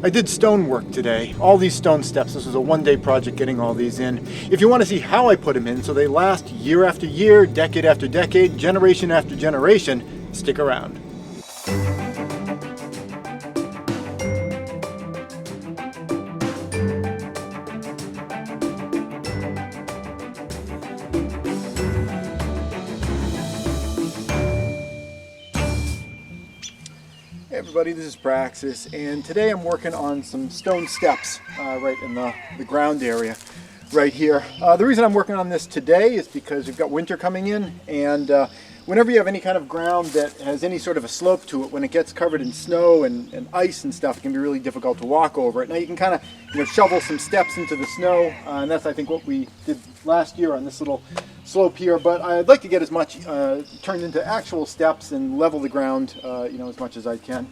I did stonework today. All these stone steps. This was a one-day project getting all these in. If you want to see how I put them in so they last year after year, decade after decade, generation after generation, stick around. Hey everybody, this is Praxis, and today I'm working on some stone steps right in the ground area right here. The reason I'm working on this today is because we've got winter coming in, and whenever you have any kind of ground that has any sort of a slope to it, when it gets covered in snow and ice and stuff, it can be really difficult to walk over it. Now you can kind of shovel some steps into the snow, and that's I think what we did last year on this little slope here, but I'd like to get as much turned into actual steps and level the ground as much as I can.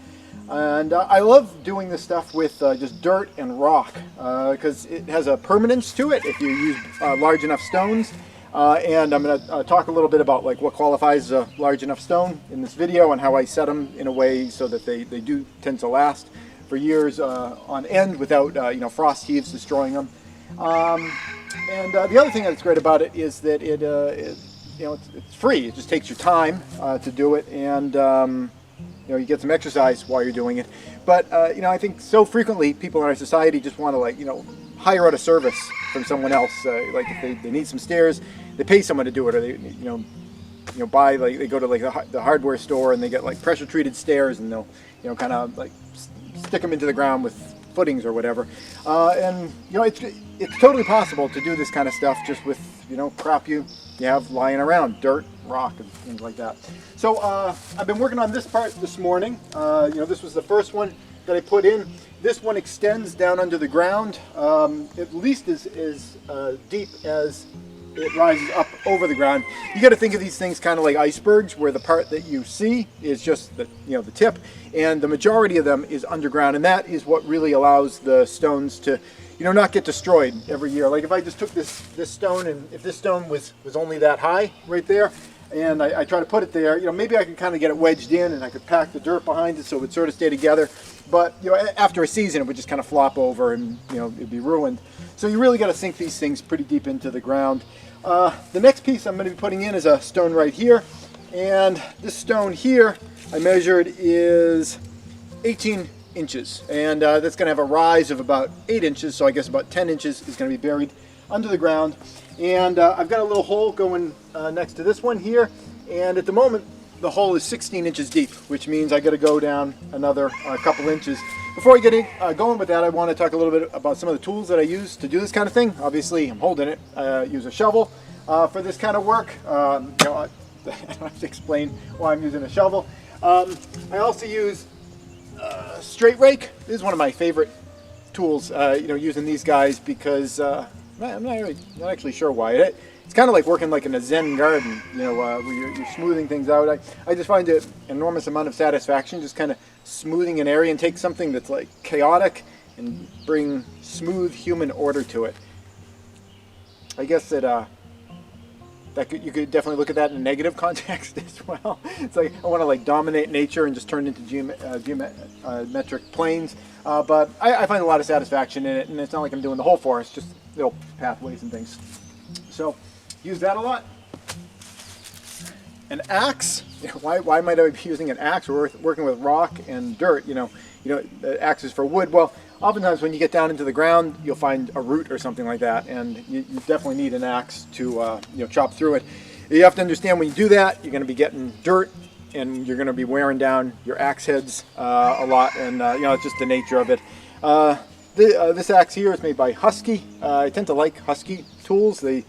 And I love doing this stuff with just dirt and rock because it has a permanence to it if you use large enough stones. And I'm going to talk a little bit about like what qualifies a large enough stone in this video and how I set them in a way so that they do tend to last for years on end without frost heaves destroying them. And the other thing that's great about it is that it's free. It just takes your time to do it, and you get some exercise while you're doing it. But I think so frequently people in our society just want to hire out a service from someone else. Like if they need some stairs, they pay someone to do it, or they buy they go to the hardware store and they get pressure treated stairs, and they'll kind of stick them into the ground with footings or whatever. And it's totally possible to do this kind of stuff just with crap you have lying around, dirt, rock, and things like that. So I've been working on this part this morning. This was the first one that I put in. This one extends down under the ground, at least as deep as it rises up over the ground. You got to think of these things kind of like icebergs, where the part that you see is just the tip, and the majority of them is underground, and that is what really allows the stones to not get destroyed every year. Like if I just took this stone, and if this stone was only that high right there, and I try to put it there, maybe I could kind of get it wedged in, and I could pack the dirt behind it so it would sort of stay together. But after a season, it would just kind of flop over, and it'd be ruined. So you really got to sink these things pretty deep into the ground. The next piece I'm going to be putting in is a stone right here, and this stone here I measured is 18 inches, and that's going to have a rise of about 8 inches, so I guess about 10 inches is going to be buried under the ground. And I've got a little hole going next to this one here, and at the moment the hole is 16 inches deep, which means I got to go down another couple inches. Before I get going with that, I want to talk a little bit about some of the tools that I use to do this kind of thing. Obviously, I'm holding it. I use a shovel for this kind of work. I don't have to explain why I'm using a shovel. I also use a straight rake. This is one of my favorite tools, using these guys because I'm not actually sure why. It's kind of like working like in a Zen garden, where you're smoothing things out. I just find it an enormous amount of satisfaction just kind of smoothing an area and take something that's like chaotic and bring smooth human order to it. I guess that you could definitely look at that in a negative context as well. It's like I want to dominate nature and just turn it into geometric planes. But I find a lot of satisfaction in it, and it's not like I'm doing the whole forest, just little pathways and things. So use that a lot. An axe. Why might I be using an axe? We're working with rock and dirt. The axe is for wood. Well, oftentimes when you get down into the ground, you'll find a root or something like that, and you definitely need an axe to chop through it. You have to understand when you do that, you're going to be getting dirt, and you're going to be wearing down your axe heads a lot, and it's just the nature of it. This axe here is made by Husky. I tend to like Husky tools. They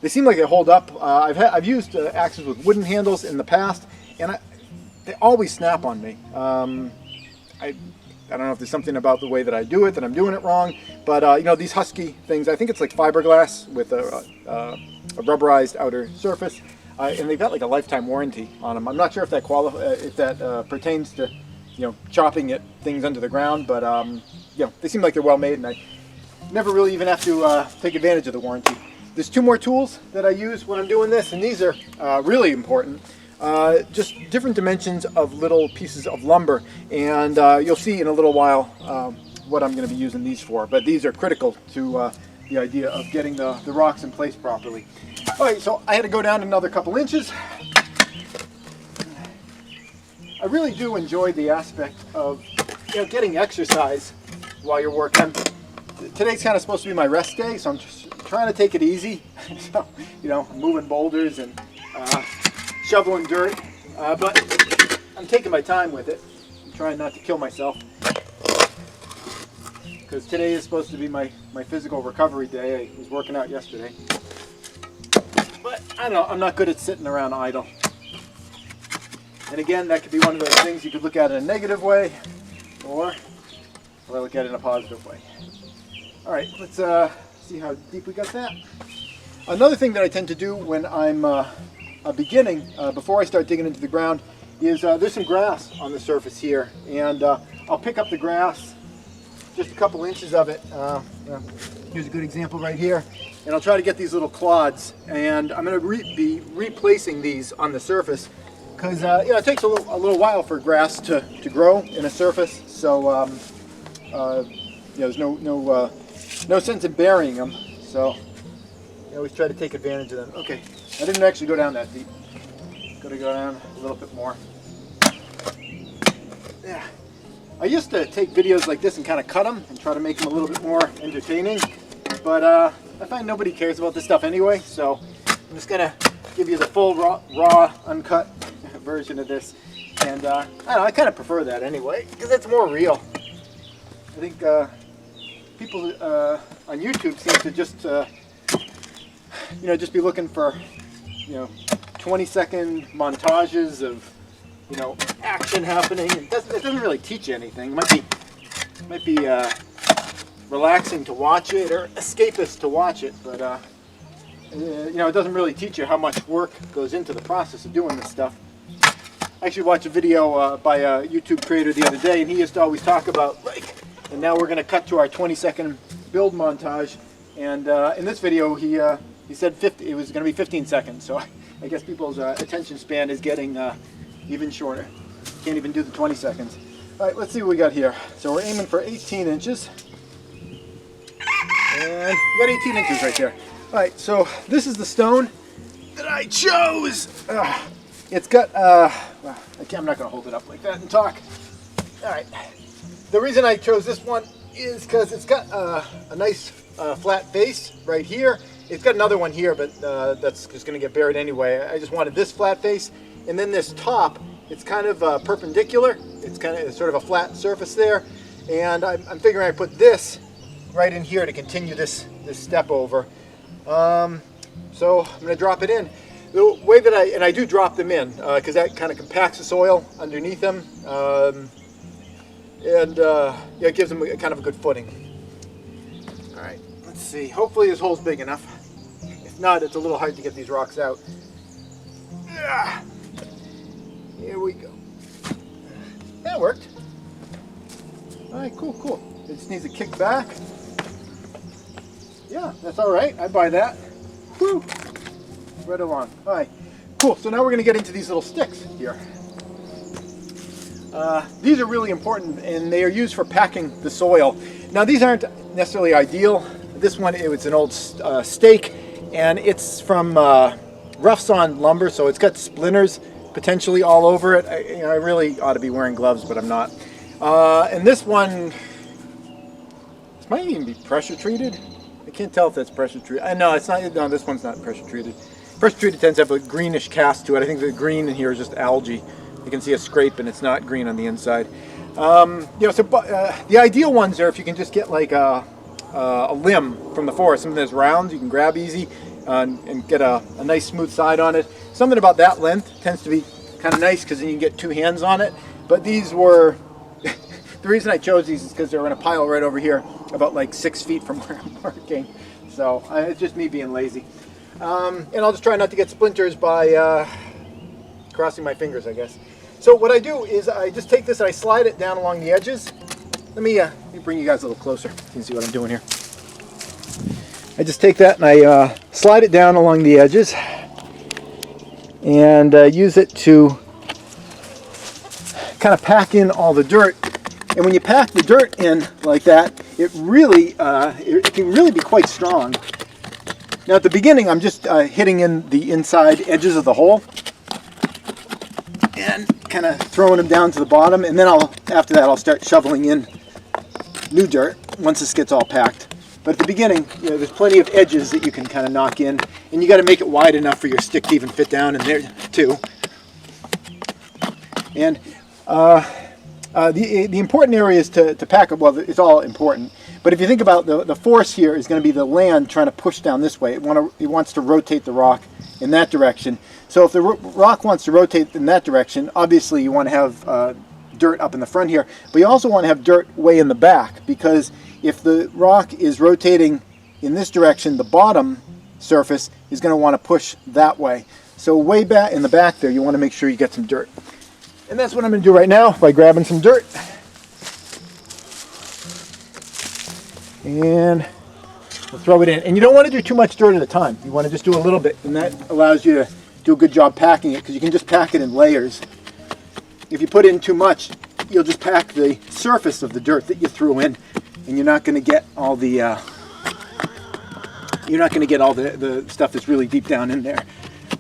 seem like they hold up. I've used axes with wooden handles in the past, and they always snap on me. I don't know if there's something about the way that I do it that I'm doing it wrong, but these Husky things, I think it's like fiberglass with a rubberized outer surface, and they've got like a lifetime warranty on them. I'm not sure if that pertains to chopping things under the ground, but they seem like they're well made, and I never really even have to take advantage of the warranty. There's two more tools that I use when I'm doing this, and these are really important. Just different dimensions of little pieces of lumber, and you'll see in a little while what I'm going to be using these for, but these are critical to the idea of getting the rocks in place properly. All right, so I had to go down another couple inches. I really do enjoy the aspect of getting exercise while you're working. Today's kind of supposed to be my rest day, so I'm just trying to take it easy. So, moving boulders and shoveling dirt, but I'm taking my time with it. I'm trying not to kill myself, because today is supposed to be my physical recovery day. I was working out yesterday, but I don't know, I'm not good at sitting around idle. And again, that could be one of those things you could look at in a negative way, or look at it in a positive way. All right, let's see how deep we got that. Another thing that I tend to do when I'm beginning, before I start digging into the ground, is there's some grass on the surface here, and I'll pick up the grass, just a couple inches of it. Here's a good example right here, and I'll try to get these little clods, and I'm going to be replacing these on the surface, because it takes a little while for grass to grow in a surface, so there's no sense in burying them, so I always try to take advantage of them. Okay, I didn't actually go down that deep. Got to go down a little bit more. Yeah, I used to take videos like this and kind of cut them and try to make them a little bit more entertaining, but I find nobody cares about this stuff anyway, so I'm just gonna give you the full raw uncut version of this, and I don't know, I kind of prefer that anyway because it's more real. I think people on YouTube seem to just just be looking for 20-second montages of action happening. It doesn't really teach you anything. It might be relaxing to watch it or escapist to watch it, but it doesn't really teach you how much work goes into the process of doing this stuff. I actually watched a video by a YouTube creator the other day, and he used to always talk about, and now we're going to cut to our 20-second build montage, and in this video he said it was going to be 15 seconds, so I guess people's attention span is getting even shorter. Can't even do the 20 seconds. All right, let's see what we got here. So we're aiming for 18 inches, and we got 18 inches right there. All right, so this is the stone that I chose. It's got, I'm not going to hold it up like that and talk. All right. The reason I chose this one is because it's got a nice flat base right here. It's got another one here, but that's just going to get buried anyway. I just wanted this flat base, and then this top, it's kind of perpendicular. It's sort of a flat surface there, and I'm figuring I put this right in here to continue this step over. So I'm going to drop it in. The way that I do drop them in, because that kind of compacts the soil underneath them, and it gives them kind of a good footing. All right, let's see. Hopefully this hole's big enough. If not, it's a little hard to get these rocks out. Here we go. That worked. All right, cool. It just needs to kick back. Yeah, that's all right. I buy that. Woo! Right along. All right, cool. So now we're going to get into these little sticks here. These are really important, and they are used for packing the soil. Now, these aren't necessarily ideal. This one, it was an old stake, and it's from rough sawn lumber, so it's got splinters potentially all over it. I really ought to be wearing gloves, but I'm not. And this one, this might even be pressure treated. I can't tell if that's pressure treated. No, it's not. No, this one's not pressure treated. Pressure treated tends to have a greenish cast to it. I think the green in here is just algae. You can see a scrape, and it's not green on the inside. The ideal ones are if you can just get like a limb from the forest, something that's round, you can grab easy, and get a nice smooth side on it. Something about that length tends to be kind of nice because then you can get two hands on it. But these were, the reason I chose these is because they're in a pile right over here, about like 6 feet from where I'm working. So it's just me being lazy. And I'll just try not to get splinters by crossing my fingers, I guess. So what I do is I just take this and I slide it down along the edges. Let me bring you guys a little closer so you can see what I'm doing here. I just take that and I slide it down along the edges and use it to kind of pack in all the dirt And when you pack the dirt in like that, it really, it can really be quite strong. Now at the beginning, I'm just hitting in the inside edges of the hole and kind of throwing them down to the bottom, and then after that I'll start shoveling in new dirt once this gets all packed. But at the beginning, you know, there's plenty of edges that you can kind of knock in, and you got to make it wide enough for your stick to even fit down in there too. And the important areas to pack it, well, it's all important, but if you think about the force here is going to be the land trying to push down this way. It wants to rotate the rock in that direction. So if the rock wants to rotate in that direction, obviously you want to have dirt up in the front here, but you also want to have dirt way in the back, because if the rock is rotating in this direction, the bottom surface is going to want to push that way. So way back in the back there, you want to make sure you get some dirt. And that's what I'm going to do right now by grabbing some dirt. And we'll throw it in. And you don't want to do too much dirt at a time. You want to just do a little bit, and that allows you to do a good job packing it, because you can just pack it in layers. If you put in too much, you'll just pack the surface of the dirt that you threw in, and you're not going to get all the the stuff that's really deep down in there.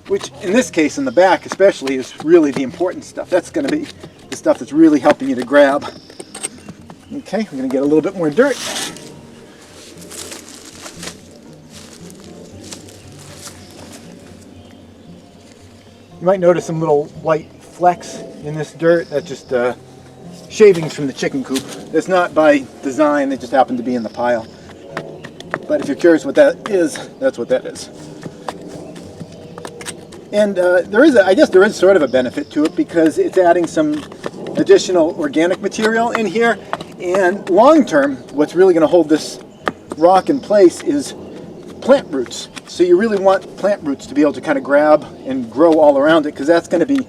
Which, in this case, in the back especially, is really the important stuff. That's going to be the stuff that's really helping you to grab. Okay, we're going to get a little bit more dirt. You might notice some little white flecks in this dirt. That's just shavings from the chicken coop. It's not by design, they just happen to be in the pile. But if you're curious what that is, that's what that is. And I guess there is sort of a benefit to it, because it's adding some additional organic material in here. And long term, what's really going to hold this rock in place is plant roots. So you really want plant roots to be able to kind of grab and grow all around it, because that's going to be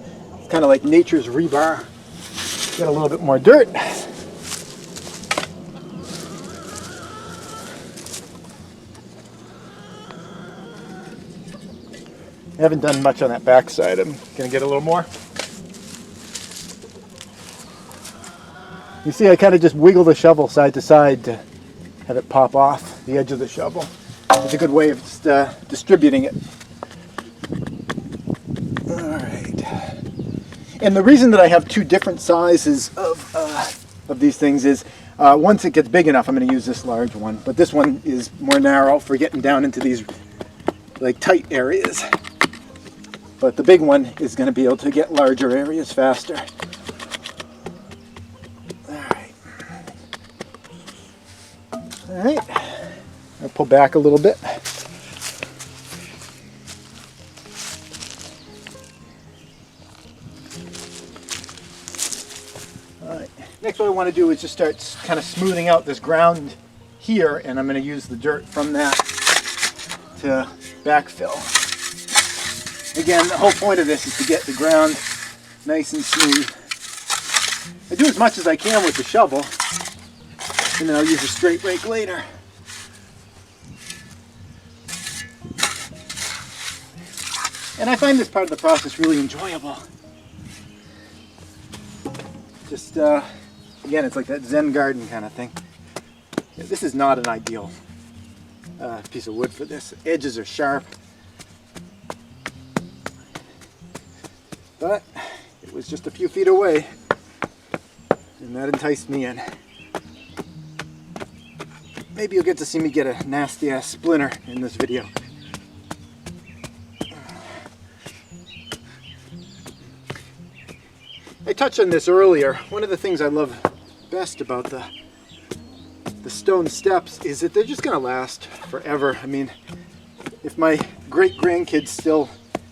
kind of like nature's rebar. Get a little bit more dirt. I haven't done much on that back side. I'm going to get a little more. You see, I kind of just wiggle the shovel side to side to have it pop off the edge of the shovel. It's a good way of just distributing it. Alright. And the reason that I have two different sizes of these things is once it gets big enough, I'm going to use this large one. But this one is more narrow for getting down into these like tight areas. But the big one is going to be able to get larger areas faster. Alright. Alright. I'll pull back a little bit. Alright. Next, what I want to do is just start kind of smoothing out this ground here, and I'm going to use the dirt from that to backfill. Again, the whole point of this is to get the ground nice and smooth. I do as much as I can with the shovel, and then I'll use a straight rake later. And I find this part of the process really enjoyable. Just, again, it's like that Zen garden kind of thing. This is not an ideal piece of wood for this. The edges are sharp. But it was just a few feet away, and that enticed me in. Maybe you'll get to see me get a nasty ass splinter in this video. I touched on this earlier. One of the things I love best about the stone steps is that they're just going to last forever. I mean, if my great grandkids still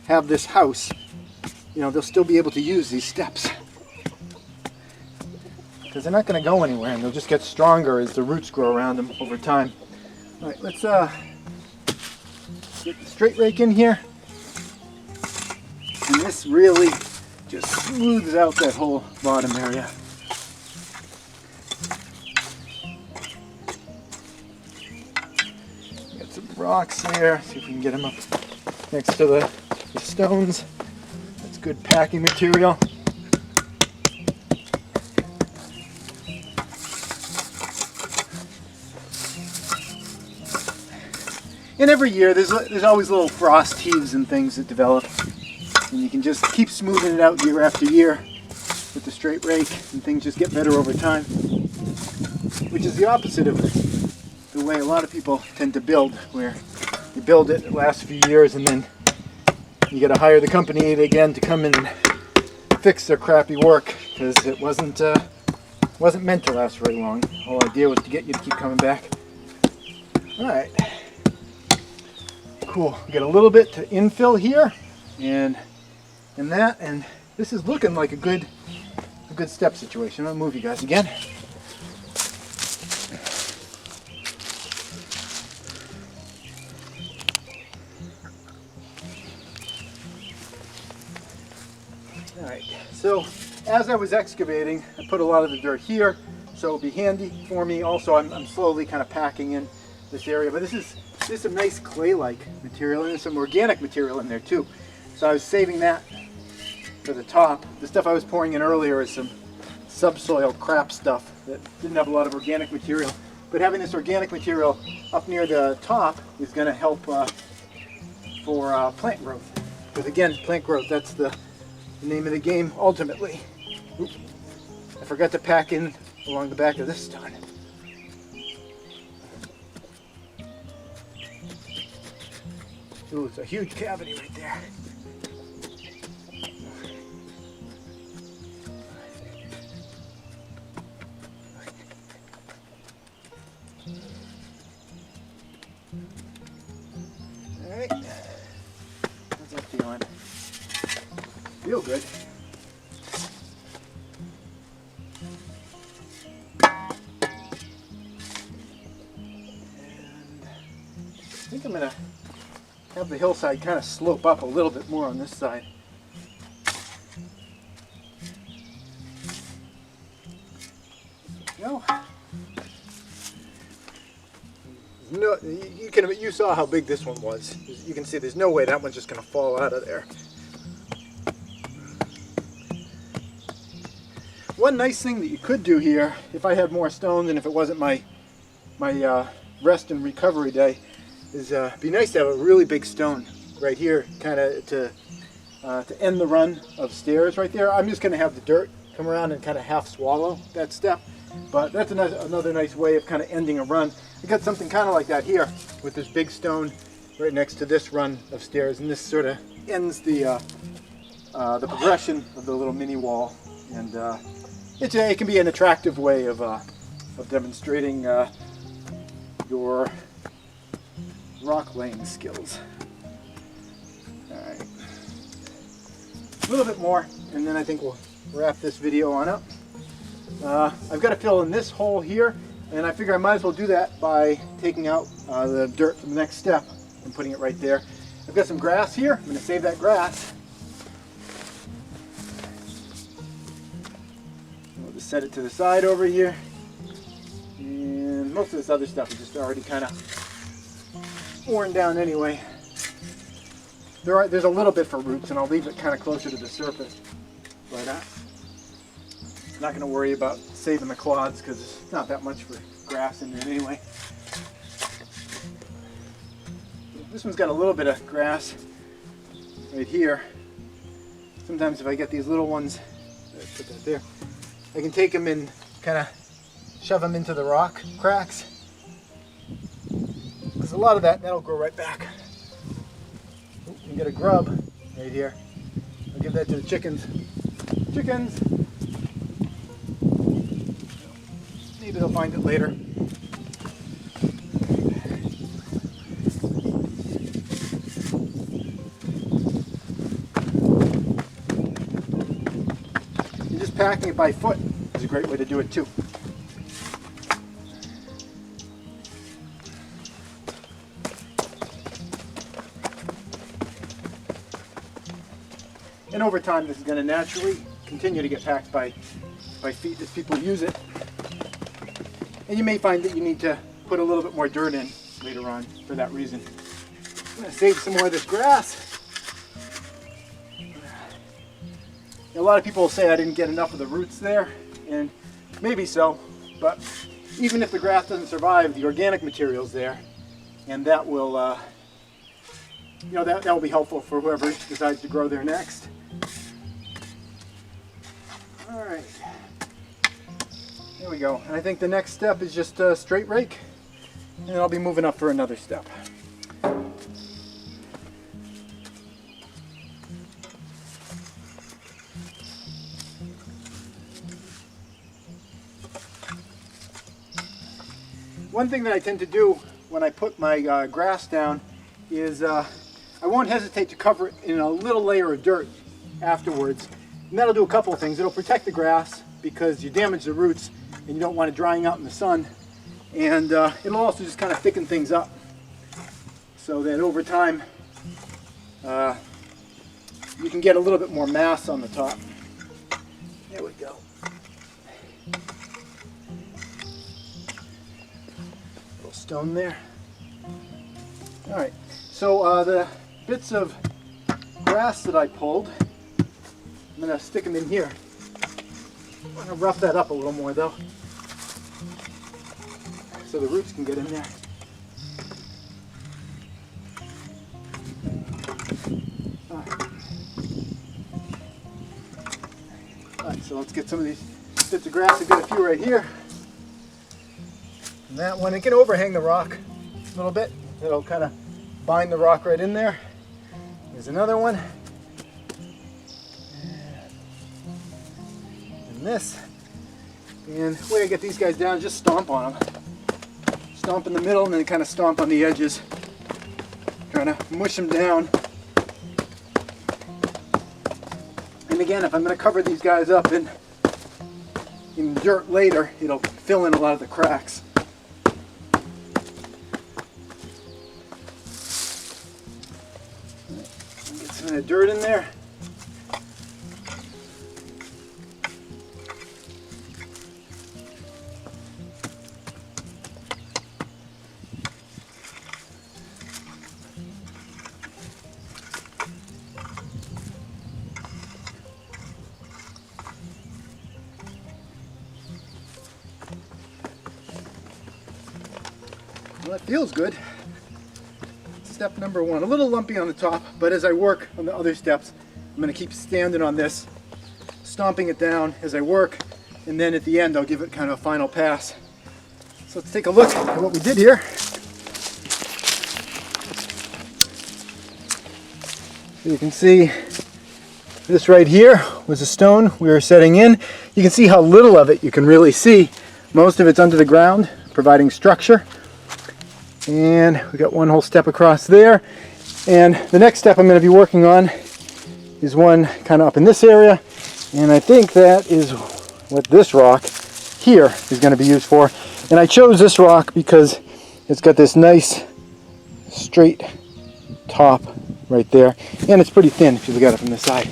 have this house, you know, they'll still be able to use these steps, because they're not going to go anywhere, and they'll just get stronger as the roots grow around them over time. All right, let's get the straight rake in here, and this really just smooths out that whole bottom area. Got some rocks here, see if we can get them up next to the stones. Good packing material. And every year there's always little frost heaves and things that develop. And you can just keep smoothing it out year after year with the straight rake, and things just get better over time. Which is the opposite of the way a lot of people tend to build, where you build it lasts a few years and then you got to hire the company again to come in and fix their crappy work, because it wasn't meant to last very long. The whole idea was to get you to keep coming back. All right, cool. We got a little bit to infill here, and this is looking like a good step situation. I'll move you guys again. Alright, so as I was excavating, I put a lot of the dirt here, so it'll be handy for me. Also, I'm slowly kind of packing in this area, but this is some nice clay-like material, and there's some organic material in there too. So I was saving that for the top. The stuff I was pouring in earlier is some subsoil crap stuff that didn't have a lot of organic material. But having this organic material up near the top is going to help for plant growth. Because again, plant growth, that's the name of the game ultimately. Oop. I forgot to pack in along the back of this stone. Ooh, it's a huge cavity right there. Alright. How's that feeling? Feel good. And I think I'm going to have the hillside kind of slope up a little bit more on this side. No. No, you saw how big this one was. You can see there's no way that one's just going to fall out of there. One nice thing that you could do here, if I had more stones and if it wasn't my rest and recovery day, is be nice to have a really big stone right here, kind of to end the run of stairs right there. I'm just going to have the dirt come around and kind of half swallow that step, but that's another nice way of kind of ending a run. I got something kind of like that here with this big stone right next to this run of stairs, and this sort of ends the progression of the little mini wall, and it can be an attractive way of demonstrating your rock laying skills. Alright, a little bit more and then I think we'll wrap this video on up. I've got to fill in this hole here, and I figure I might as well do that by taking out the dirt from the next step and putting it right there. I've got some grass here. I'm going to save that grass. We'll just set it to the side over here, and most of this other stuff is just already kind of worn down anyway. There's a little bit for roots, and I'll leave it kind of closer to the surface, but I'm not going to worry about saving the clods because it's not that much for grass in there anyway. This one's got a little bit of grass right here. Sometimes if I get these little ones, put that there, I can take them and kind of shove them into the rock cracks. Because a lot of that'll grow right back. You get a grub right here. I'll give that to the chickens. Chickens! Maybe they'll find it later. And just packing it by foot is a great way to do it too. And over time, this is going to naturally continue to get packed by feet as people use it. And you may find that you need to put a little bit more dirt in later on for that reason. I'm going to save some more of this grass. A lot of people will say I didn't get enough of the roots there, and maybe so, but even if the grass doesn't survive, the organic material's there. and that will, you know, that will be helpful for whoever decides to grow there next. All right, there we go. And I think the next step is just a straight rake, and then I'll be moving up for another step. One thing that I tend to do when I put my grass down is I won't hesitate to cover it in a little layer of dirt afterwards. And that'll do a couple of things. It'll protect the grass because you damage the roots and you don't want it drying out in the sun. And it'll also just kind of thicken things up so that over time you can get a little bit more mass on the top. There we go. Stone there. All right, so the bits of grass that I pulled, I'm going to stick them in here. I'm going to rough that up a little more though, so the roots can get in there. All right, so let's get some of these bits of grass. I've got a few right here. And that one, it can overhang the rock a little bit. It'll kind of bind the rock right in there. There's another one. And this. And the way I get these guys down is just stomp on them. Stomp in the middle and then kind of stomp on the edges. Trying to mush them down. And again, if I'm going to cover these guys up in dirt later, it'll fill in a lot of the cracks. Get some of the dirt in there. Well, that feels good. Step number one, a little lumpy on the top, but as I work on the other steps, I'm going to keep standing on this, stomping it down as I work, and then at the end I'll give it kind of a final pass. So let's take a look at what we did here. So you can see this right here was a stone we were setting in. You can see how little of it you can really see. Most of it's under the ground, providing structure. And we got one whole step across there. And the next step I'm going to be working on is one kind of up in this area. And I think that is what this rock here is going to be used for. And I chose this rock because it's got this nice straight top right there. And it's pretty thin if you look at it from the side.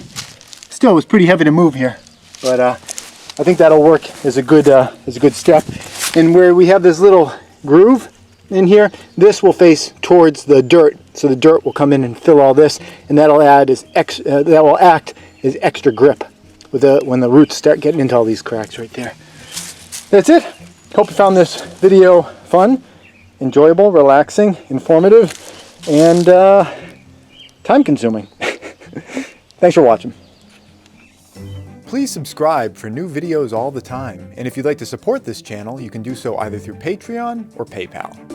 Still, it's pretty heavy to move here. But I think that'll work as a good step. And where we have this little groove in here, this will face towards the dirt, so the dirt will come in and fill all this, and that'll act as extra grip when the roots start getting into all these cracks right there. That's it. Hope you found this video fun, enjoyable, relaxing, informative, and time-consuming. Thanks for watching. Please subscribe for new videos all the time, and if you'd like to support this channel, you can do so either through Patreon or PayPal.